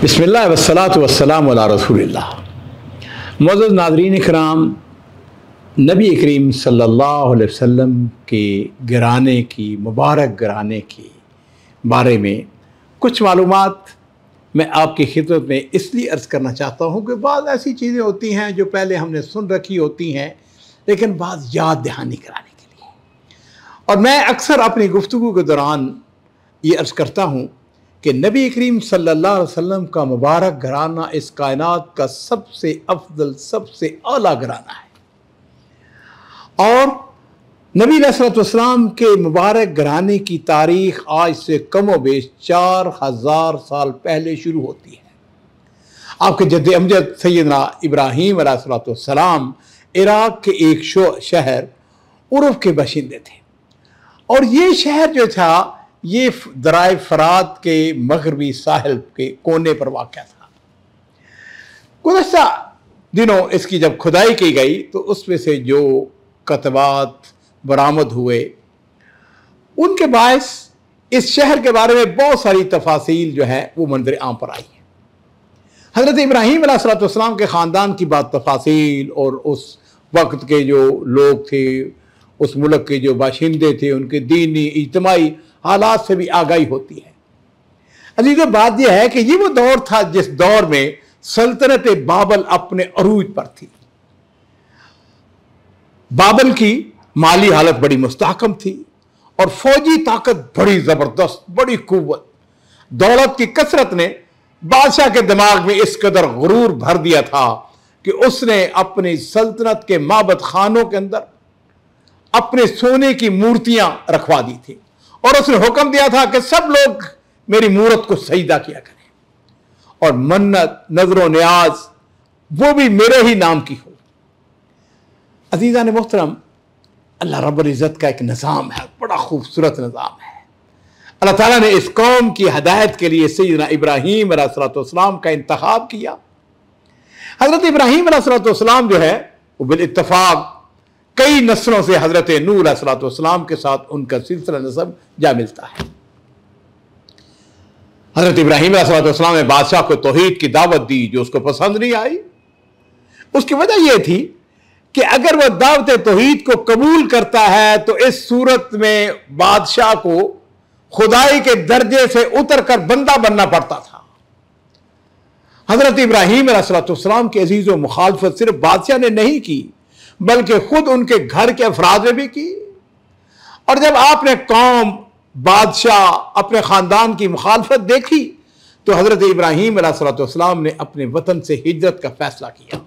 बिस्मिल्लाह वस्सलातु वस्सलामु अला रसूलिल्लाह। मुअज़्ज़ज़ नाज़रीन इकराम, नबी करीम सल्लल्लाहु अलैहि वसल्लम के घराने की मुबारक घराने के बारे में कुछ मालूमात मैं आपकी खिदमत में इसलिए अर्ज़ करना चाहता हूँ कि बाद ऐसी चीज़ें होती हैं जो पहले हमने सुन रखी होती हैं, लेकिन बाद याद दहानी कराने के लिए। और मैं अक्सर अपनी गुफ्तगू के दौरान ये अर्ज़ करता हूँ कि नबी करीम सल्लल्लाहु अलैहि वसल्लम का मुबारक घराना इस कायनात का सबसे अफजल, सबसे आला घराना है। और नबी अलैहिस्सलाम के मुबारक घराने की तारीख़ आज से कम व बेश 4000 साल पहले शुरू होती है। आपके जद्द अमजद सैयदना इब्राहीम अलैहिस्सलाम इराक़ के एक शहर उर्फ के बाशिंदे थे, और ये शहर जो था ये दराए फरात के मगरबी साहिल के कोने पर वाक़या था। गुज़श्ता दिनों इसकी जब खुदाई की गई तो उसमें से जो कतबात बरामद हुए उनके बायस इस शहर के बारे में बहुत सारी तफासील जो है वो मंजर आम पर आई है। हज़रत इब्राहीम अलैहिस्सलाम के ख़ानदान की बात तफासील और उस वक्त के जो लोग थे, उस मुल्क के जो बाशिंदे थे, उनके दीनी इज्तिमाई हालात से भी आगाही होती है। अजीज़ों, बात यह है कि ये वो दौर था जिस दौर में सल्तनत बाबल अपने अरूज पर थी। बाबल की माली हालत बड़ी मुस्तहकम थी और फौजी ताकत बड़ी जबरदस्त, बड़ी कुव्वत। दौलत की कसरत ने बादशाह के दिमाग में इस कदर गुरूर भर दिया था कि उसने अपनी सल्तनत के माबद खानों के अंदर अपने सोने की मूर्तियां रखवा दी थी, और उसने हुक्म दिया था कि सब लोग मेरी मूरत को सजदा किया करें और मन्नत, नजर न्याज वो भी मेरे ही नाम की हो। अजीज़ान मोहतरम, अल्लाह रब्बुल इज़्ज़त का एक निज़ाम है, बड़ा खूबसूरत निज़ाम है। अल्लाह ताला ने इस कौम की हदायत के लिए सैयदना इब्राहीम अलैहिस्सलाम का इंतखाब किया। हज़रत इब्राहीम अलैहिस्सलाम जो है वो बिल इत्तफाक कई नस्लों से हज़रत नूह अलैहिस्सलाम के साथ उनका सिलसिला नसब जा मिलता है। हज़रत इब्राहीम अलैहिस्सलाम ने बादशाह को तौहीद की दावत दी जो उसको पसंद नहीं आई। उसकी वजह यह थी कि अगर वह दावत तौहीद को कबूल करता है तो इस सूरत में बादशाह को खुदाई के दर्जे से उतर कर बंदा बनना पड़ता था। हज़रत इब्राहीम अलैहिस्सलाम के अजीज़ों मुखालफत सिर्फ बादशाह ने नहीं की बल्कि खुद उनके घर के अफराद ने भी की। और जब आपने कौम, बादशाह, अपने खानदान की मुखालफत देखी तो हजरत इब्राहीम अलैहिस्सलाम ने अपने वतन से हिजरत का फैसला किया।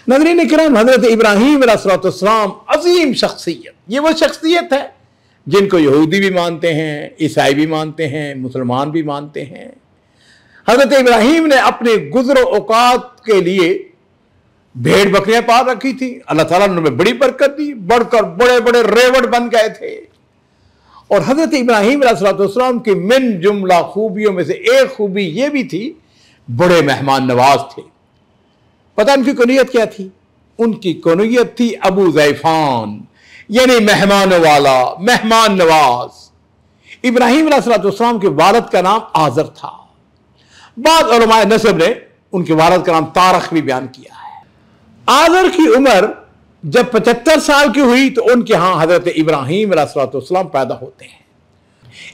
नाज़रीन इकराम, हजरत इब्राहीम अलैहिस्सलाम अजीम शख्सियत, ये वो शख्सियत है जिनको यहूदी भी मानते हैं, ईसाई भी मानते हैं, मुसलमान भी मानते हैं। हजरत इब्राहीम ने अपने गुज़र औक़ात के लिए भेड़ बकरियां पाल रखी थी। अल्लाह ताला ने उनमें बड़ी बरकत दी, बढ़कर बड़े बड़े रेवड़ बन गए थे। और हजरत इब्राहीम अलैहिस्सलाम की मिन जुमला खूबियों में से एक खूबी यह भी थी, बड़े मेहमान नवाज थे। पता उनकी कुनियत क्या थी? उनकी कुनियत थी अबू ज़ैफ़ान, यानी मेहमानों वाला, मेहमान नवाज। इब्राहीम अलैहिस्सलाम के वालिद का नाम आज़र था। बाद उलमाए नसब ने उनके वालिद का नाम तारख भी बयान किया है। आज़र की उम्र जब 75 साल की हुई तो उनके यहां हजरत इब्राहीम अलैहिस्सलाम पैदा होते हैं।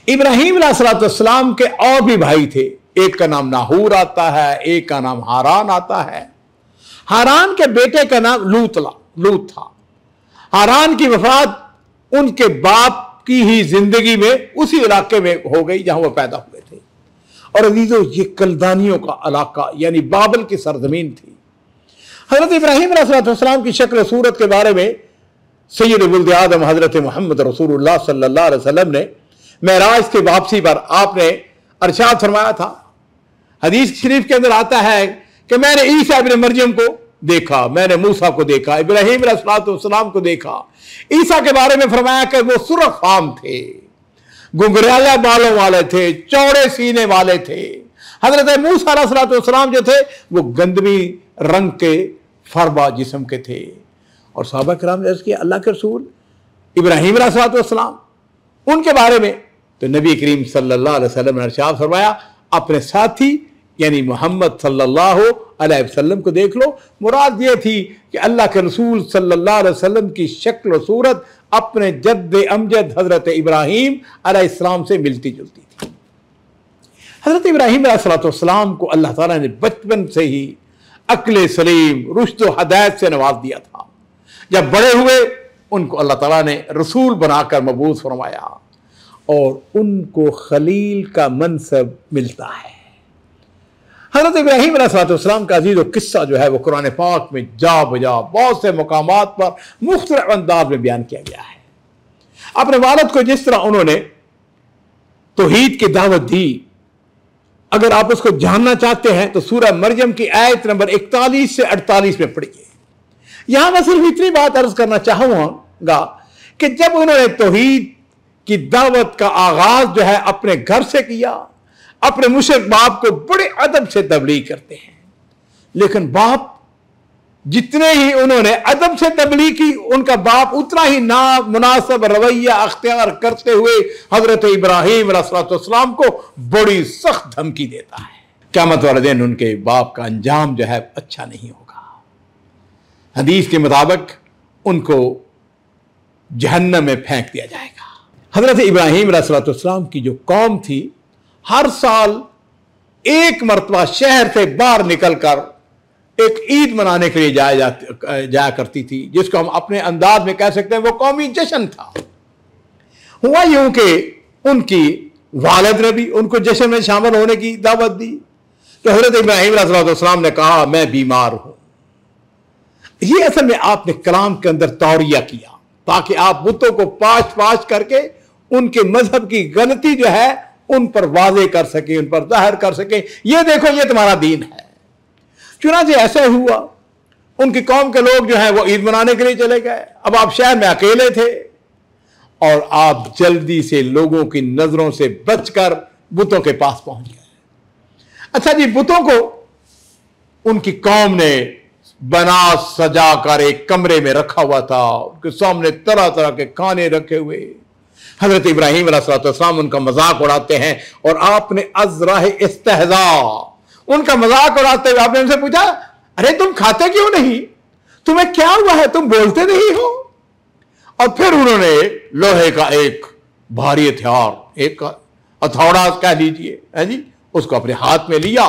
इब्राहीम अलैहिस्सलाम के और भी भाई थे, एक का नाम नाहूर आता है, एक का नाम हारान आता है। हारान के बेटे का नाम लूत था। हारान की वफात उनके बाप की ही जिंदगी में उसी इलाके में हो गई जहां वो पैदा हुए थे। और अजीजों, ये कलदानियों का इलाका यानी बाबल की सरजमीन थी। हज़रत इब्राहीम अलैहिस्सलाम की शक्ल सूरत के बारे में सैयद वुल्द आदम हज़रत मोहम्मद रसूलुल्लाह सल्लल्लाहु अलैहि वसल्लम ने मेराज के वापसी पर आपने अरशाद फरमाया था। हदीस शरीफ के अंदर आता है कि मैंने ईसा इब्न मरियम को देखा, मैंने मूसा को देखा, इब्राहीम अलैहिस्सलाम को देखा। ईसा के बारे में फरमाया कि वो सुर्ख फाम थे, घुंघराला बालों वाले थे, चौड़े सीने वाले थे। हज़रत मूसा अलैहिस्सलाम जो थे वो गंदमी रंग के फरबा जिस्म के थे। और सहाबा किराम ने अर्ज़ किया, अल्लाह के रसूल इब्राहीम अलैहिस्सलाम उनके बारे में तो नबी करीम सल्लल्लाहु अलैहि वसल्लम ने इरशाद फरमाया, अपने साथी यानी मोहम्मद सल्लल्लाहु अलैहि वसल्लम को देख लो। मुराद ये थी कि अल्लाह के रसूल सल्लल्लाहु अलैहि वसल्लम की शक्ल और सूरत अपने जद्द अमजद हजरत इब्राहीम अलैहिस्सलाम से मिलती जुलती थी। हजरत इब्राहीम अलैहिस्सलाम को अल्लाह ताला ने बचपन से ही अक्ल सलीम, रुश्द व हदायत से नवाज दिया था। जब बड़े हुए उनको अल्लाह ताला ने रसूल बनाकर मबूस फरमाया और उनको खलील का मनसब मिलता है। हज़रत इब्राहीम अलैहिस्सलाम का अजीज़ किस्सा जो है वो कुरान पाक में जा बजा बहुत से मकामात पर मुख्तलिफ अंदाज में बयान किया गया है। अपने वालिद को जिस तरह उन्होंने तौहीद की दावत दी, अगर आप उसको जानना चाहते हैं तो सूरह मरयम की आयत नंबर 41 से 48 में पढ़िए। यहां मैं सिर्फ इतनी बात अर्ज करना चाहूंगा कि जब उन्होंने तौहीद की दावत का आगाज जो है अपने घर से किया, अपने मुशरिक बाप को बड़े अदब से तबलीग करते हैं, लेकिन बाप जितने ही उन्होंने अदब से तबलीग की, उनका बाप उतना ही ना मुनासिब रवैया अख्तियार करते हुए हजरत इब्राहीम अलैहिस्सलाम को बड़ी सख्त धमकी देता है। क़यामत वाले दिन उनके बाप का अंजाम जो है अच्छा नहीं होगा। हदीस के मुताबिक उनको जहन्नम में फेंक दिया जाएगा। हजरत इब्राहीम अलैहिस्सलाम की जो कौम थी, हर साल एक मरतबा शहर से बाहर निकलकर एक ईद मनाने के लिए जाया करती थी, जिसको हम अपने अंदाज में कह सकते हैं वो कौमी जश्न था। हुआ यूं कि उनकी वालिद ने भी उनको जश्न में शामिल होने की दावत दी तो हजरत इब्राहीम अलैहिस्सलाम ने कहा मैं बीमार हूं। ये असल में आपने कलाम के अंदर तौरिया किया ताकि आप बुतों को पाश पाश करके उनके मजहब की गलती जो है उन पर वाजे कर सके, उन पर जाहिर कर सके, ये देखो ये तुम्हारा दीन है। चुनांचे ऐसा हुआ, उनकी कौम के लोग जो हैं वो ईद मनाने के लिए चले गए। अब आप शहर में अकेले थे और आप जल्दी से लोगों की नजरों से बचकर बुतों के पास पहुंच गए। अच्छा जी, बुतों को उनकी कौम ने बना सजा कर एक कमरे में रखा हुआ था, उनके सामने तरह तरह के खाने रखे हुए। हजरत इब्राहीम अलैहिस्सलाम उनका मजाक उड़ाते हैं और आपने अज़राह इस्तेहज़ा उनका मजाक उड़ाते हुए आपने उनसे पूछा, अरे तुम खाते क्यों नहीं, तुम्हें क्या हुआ है, तुम बोलते नहीं हो? और फिर उन्होंने लोहे का एक भारी हथियार, एक हथौड़ा कह लीजिए है जी, उसको अपने हाथ में लिया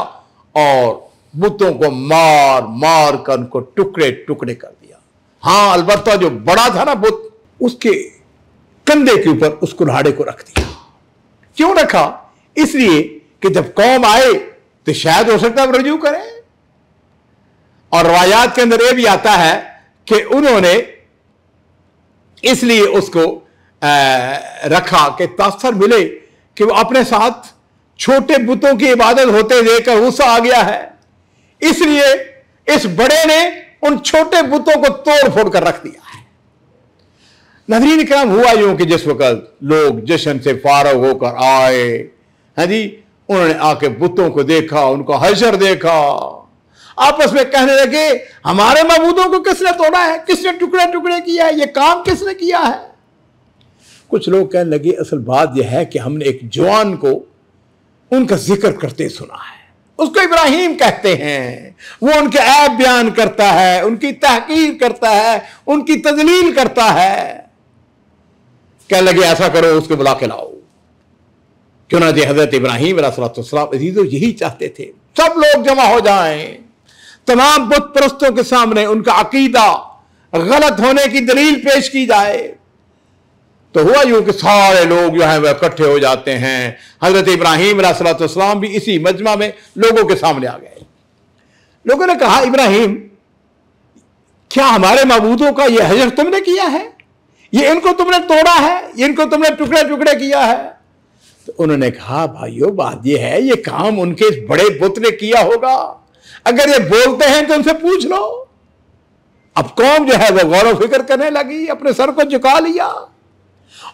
और बुतों को मार मार कर उनको टुकड़े टुकड़े कर दिया। हाँ, अलबत्ता जो बड़ा था ना बुत, उसके कंधे के ऊपर उस कुल्हाड़े को रख दिया। क्यों रखा? इसलिए कि जब कौम आए तो शायद हो सकता है रजू करें। और रवायात के अंदर यह भी आता है कि उन्होंने इसलिए उसको रखा कि तासर मिले कि वो अपने साथ छोटे बुतों की इबादत होते देखकर गुस्सा आ गया है, इसलिए इस बड़े ने उन छोटे बुतों को तोड़ फोड़ कर रख दिया है। नाज़रीन किराम, हुआ यूं कि जिस वक्त लोग जश्न से फारग होकर आए हैं जी, उन्होंने आके बुतों को देखा, उनका हशर देखा, आपस में कहने लगे हमारे मबूदों को किसने तोड़ा है, किसने टुकड़े टुकड़े किया है, ये काम किसने किया है? कुछ लोग कहने लगे असल बात यह है कि हमने एक जवान को उनका जिक्र करते सुना है, उसको इब्राहीम कहते हैं, वो उनके ऐब बयान करता है, उनकी तहकीर करता है, उनकी तजलील करता है। कहने लगे ऐसा करो, उसको बुला के लाओ। चुनांचे हजरत इब्राहीम अलैहिस्सलाम अजीजों यही चाहते थे, सब लोग जमा हो जाएं, तमाम बुत परस्तों के सामने उनका अकीदा गलत होने की दलील पेश की जाए। तो हुआ यूं कि सारे लोग जो हैं वह इकट्ठे हो जाते हैं। हजरत इब्राहीम अलैहिस्सलाम भी इसी मजमा में लोगों के सामने आ गए। लोगों ने कहा, इब्राहीम क्या हमारे मबूदों का यह हजर तुमने किया है, ये इनको तुमने तोड़ा है, इनको तुमने टुकड़े टुकड़े किया है? तो उन्होंने कहा, भाइयों बात यह है, ये काम उनके इस बड़े बुत ने किया होगा, अगर ये बोलते हैं तो उनसे पूछ लो। अब कौम जो है वो गौर फिक्र करने लगी, अपने सर को झुका लिया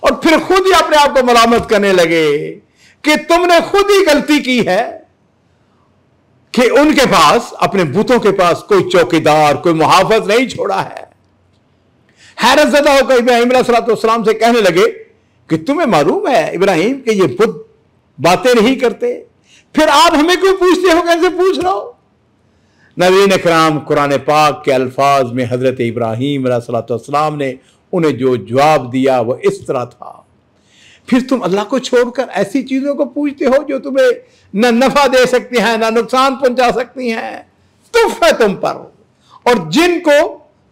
और फिर खुद ही अपने आप को मलामत करने लगे कि तुमने खुद ही गलती की है कि उनके पास, अपने बुतों के पास कोई चौकीदार, कोई मुहाफिज नहीं छोड़ा है। हैरत ज़दा होकर इब्राहीम अलैहिस्सलाम से कहने लगे कि तुम्हें मालूम है इब्राहीम कि ये बुत बातें नहीं करते, फिर आप हमें क्यों पूछते हो? कैसे पूछ रहे हो? नाज़रीन इकराम, कुरान पाक के अल्फाज में हजरत इब्राहीम अलैहिस्सलाम ने उन्हें जो जवाब दिया वो इस तरह था। फिर तुम अल्लाह को छोड़कर ऐसी चीजों को पूछते हो जो तुम्हें न नफा दे सकती हैं न नुकसान पहुंचा सकती हैं। तुफ है तुम पर, और जिनको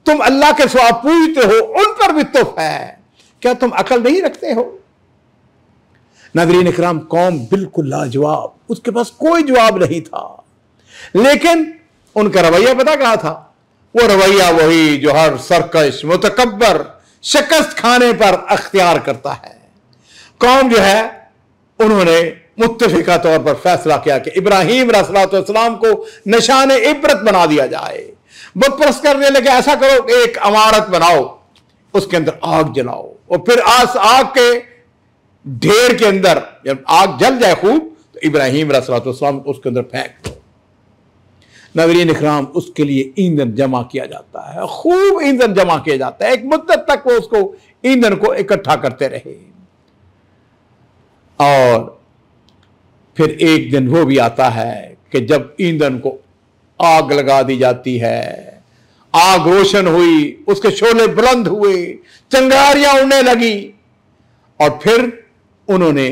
तुम अल्लाह के सिवा पूछते हो उन पर भी तुफ है। क्या तुम अकल नहीं रखते हो? नाज़रीन इकराम, कौम बिल्कुल लाजवाब, उसके पास कोई जवाब नहीं था, लेकिन उनका रवैया पता क्या था? वो रवैया वही जो हर सरकश मुतकब्बर शिकस्त खाने पर अख्तियार करता है। कौम जो है, उन्होंने मुत्तफिका तौर पर फैसला किया कि इब्राहीम अलैहिस्सलाम को निशान इबरत बना दिया जाए। बुत परस्त करने लगे, ऐसा करो एक इमारत बनाओ, उसके अंदर आग जलाओ, और फिर आग के ढेर के अंदर जब आग जल जाए खूब, तो इब्राहीम अलैहिस्सलाम उसके अंदर फेंक दो। नाज़रीन इकराम, उसके लिए ईंधन जमा किया जाता है, खूब ईंधन जमा किया जाता है। एक मुद्दत तक वो उसको ईंधन को इकट्ठा करते रहे, और फिर एक दिन वो भी आता है कि जब ईंधन को आग लगा दी जाती है, आग रोशन हुई, उसके शोले बुलंद हुए, चिंगारियां उड़ने लगी, और फिर उन्होंने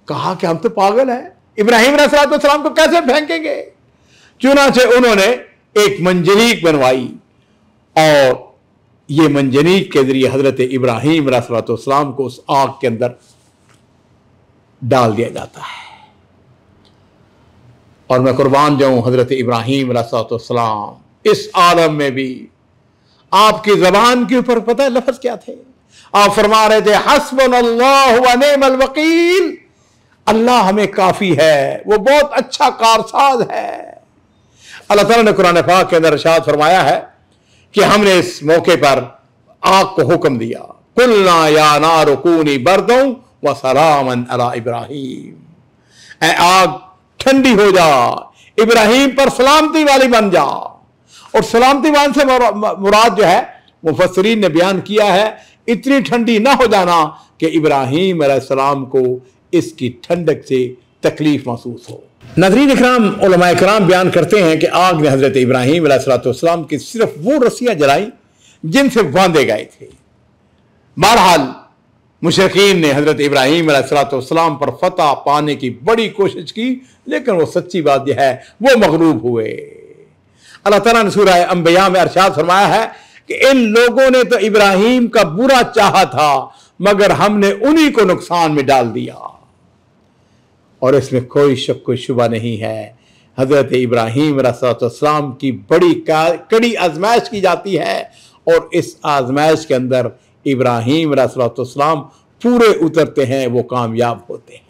कहा कि हम तो पागल हैं, इब्राहीम अलैहिस्सलाम को कैसे फेंकेंगे? चुनांचे उन्होंने एक मंजनीक बनवाई, और ये मंजनीक के जरिए हजरत इब्राहीम अलैहिस्सलाम को उस आग के अंदर डाल दिया जाता है। और मैं कुर्बान जाऊं, हजरत इब्राहीम अलैहिस्सलाम इस आलम में भी आपकी जबान के ऊपर पता है लफ्ज क्या थे? आप फरमा रहे थे, हस्बुनल्लाहु व निअमल वकील, अल्लाह हमें काफी है, वो बहुत अच्छा कारसाज है। अल्लाह ताला ने कुरान पाक के अंदर इरशाद फरमाया है कि हमने इस मौके पर आग को हुक्म दिया, कुलना या नारु कूनी बरदों व सलामन अला इब्राहीम, ऐ आग ठंडी हो जा, इब्राहीम पर सलामती वाली बन जा। और सलामती वाली से मुराद जो है, मुफस्सिरीन ने बयान किया है, इतनी ठंडी ना हो जाना कि इब्राहीम अलैहिस्सलाम को इसकी ठंडक से तकलीफ महसूस हो। नाज़रीन इकराम, उलमा इकराम बयान करते हैं कि आग ने हजरत इब्राहीम अलैहिस्सलाम की सिर्फ वो रस्सियां जलाई जिनसे बांधे गए थे। बहरहाल मुशरिकीन ने हजरत इब्राहीम अलैहिस्सलाम पर फतह पाने की बड़ी कोशिश की, लेकिन वो सच्ची बात यह है वो मगलूब हुए। अल्लाह ताला ने सूरह अंबिया में इरशाद फरमाया है कि इन लोगों ने तो इब्राहीम का बुरा चाहा था, मगर हमने उन्हीं को नुकसान में डाल दिया। और इसमें कोई शक कोई शुबा नहीं है, हजरत इब्राहीम अलैहिस्सलाम की बड़ी कड़ी आजमाइश की जाती है, और इस आजमाइश के अंदर इब्राहीम अलैहिस्सलाम पूरे उतरते हैं, वो कामयाब होते हैं।